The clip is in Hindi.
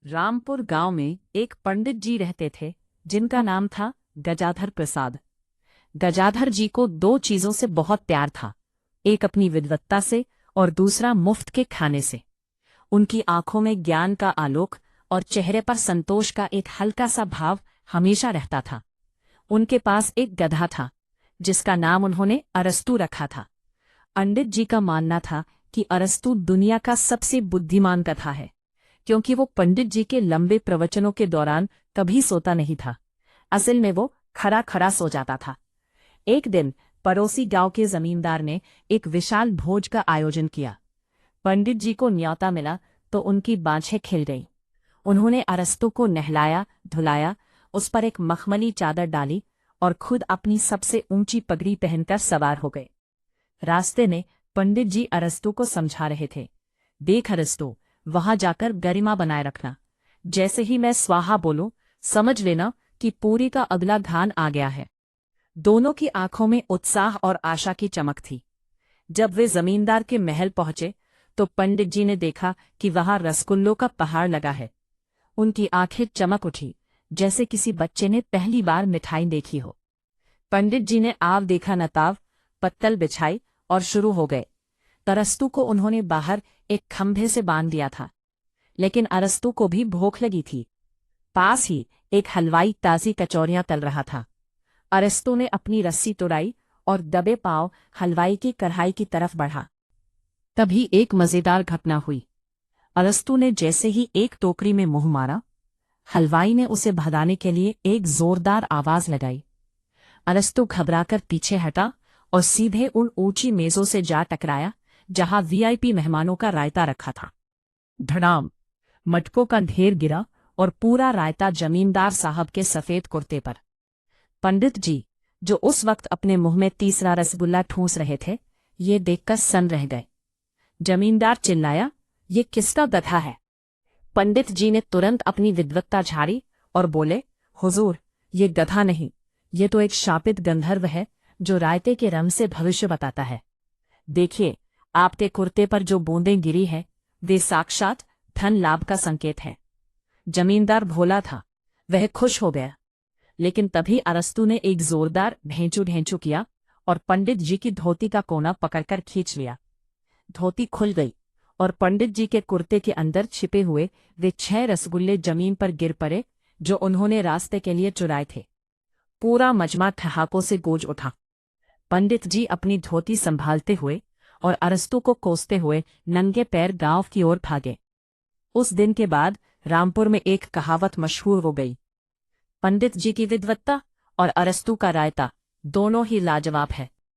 रामपुर गांव में एक पंडित जी रहते थे जिनका नाम था गजाधर प्रसाद। गजाधर जी को दो चीजों से बहुत प्यार था, एक अपनी विद्वत्ता से और दूसरा मुफ्त के खाने से। उनकी आंखों में ज्ञान का आलोक और चेहरे पर संतोष का एक हल्का सा भाव हमेशा रहता था। उनके पास एक गधा था जिसका नाम उन्होंने अरस्तू रखा था। पंडित जी का मानना था कि अरस्तू दुनिया का सबसे बुद्धिमान गधा है, क्योंकि वो पंडित जी के लंबे प्रवचनों के दौरान कभी सोता नहीं था। असल में वो खड़ा खड़ा सो जाता था। एक दिन पड़ोसी गांव के जमींदार ने एक विशाल भोज का आयोजन किया। पंडित जी को न्योता मिला तो उनकी बाँछें खिल गईं। उन्होंने अरस्तू को नहलाया धुलाया, उस पर एक मखमली चादर डाली और खुद अपनी सबसे ऊंची पगड़ी पहनकर सवार हो गए। रास्ते में पंडित जी अरस्तू को समझा रहे थे, देख अरस्तू, वहां जाकर गरिमा बनाए रखना। जैसे ही मैं स्वाहा बोलूं, समझ लेना कि पूरी का अगला घान आ गया है। दोनों की आंखों में उत्साह और आशा की चमक थी। जब वे जमींदार के महल पहुंचे तो पंडित जी ने देखा कि वहां रसगुल्लों का पहाड़ लगा है। उनकी आंखें चमक उठी, जैसे किसी बच्चे ने पहली बार मिठाई देखी हो। पंडित जी ने आव देखा नताव, पत्तल बिछाई और शुरू हो गए। अरस्तू को उन्होंने बाहर एक खंभे से बांध दिया था, लेकिन अरस्तू को भी भूख लगी थी। पास ही एक हलवाई ताज़ी कचौरियां तल रहा था। अरस्तू ने अपनी रस्सी तोड़ाई और दबे पांव हलवाई की कढ़ाई की तरफ बढ़ा। तभी एक मजेदार घटना हुई। अरस्तू ने जैसे ही एक टोकरी में मुंह मारा, हलवाई ने उसे भगाने के लिए एक जोरदार आवाज लगाई। अरस्तू घबराकर पीछे हटा और सीधे उन ऊंची मेजों से जा टकराया जहां वीआईपी मेहमानों का रायता रखा था। धड़ाम, मटकों का ढेर गिरा और पूरा रायता जमींदार साहब के सफेद कुर्ते पर। पंडित जी, जो उस वक्त अपने मुंह में तीसरा रसगुल्ला ठूंस रहे थे, ये देखकर सन्न रह गए। जमींदार चिल्लाया, ये किसका गधा है? पंडित जी ने तुरंत अपनी विद्वत्ता झाड़ी और बोले, हुजूर, ये गधा नहीं, ये तो एक शापित गंधर्व है जो रायते के रंग से भविष्य बताता है। देखिए, आपके कुर्ते पर जो बूंदें गिरी हैं, वे साक्षात धन लाभ का संकेत है। जमींदार भोला था, वह खुश हो गया। लेकिन तभी अरस्तू ने एक जोरदार ढेंचू ढेंचू किया और पंडित जी की धोती का कोना पकड़कर खींच लिया। धोती खुल गई और पंडित जी के कुर्ते के अंदर छिपे हुए वे 6 रसगुल्ले जमीन पर गिर पड़े जो उन्होंने रास्ते के लिए चुराए थे। पूरा मजमा ठहाकों से गूंज उठा। पंडित जी अपनी धोती संभालते हुए और अरस्तू को कोसते हुए नंगे पैर गांव की ओर भागे। उस दिन के बाद रामपुर में एक कहावत मशहूर हो गई, पंडित जी की विद्वत्ता और अरस्तू का रायता दोनों ही लाजवाब है।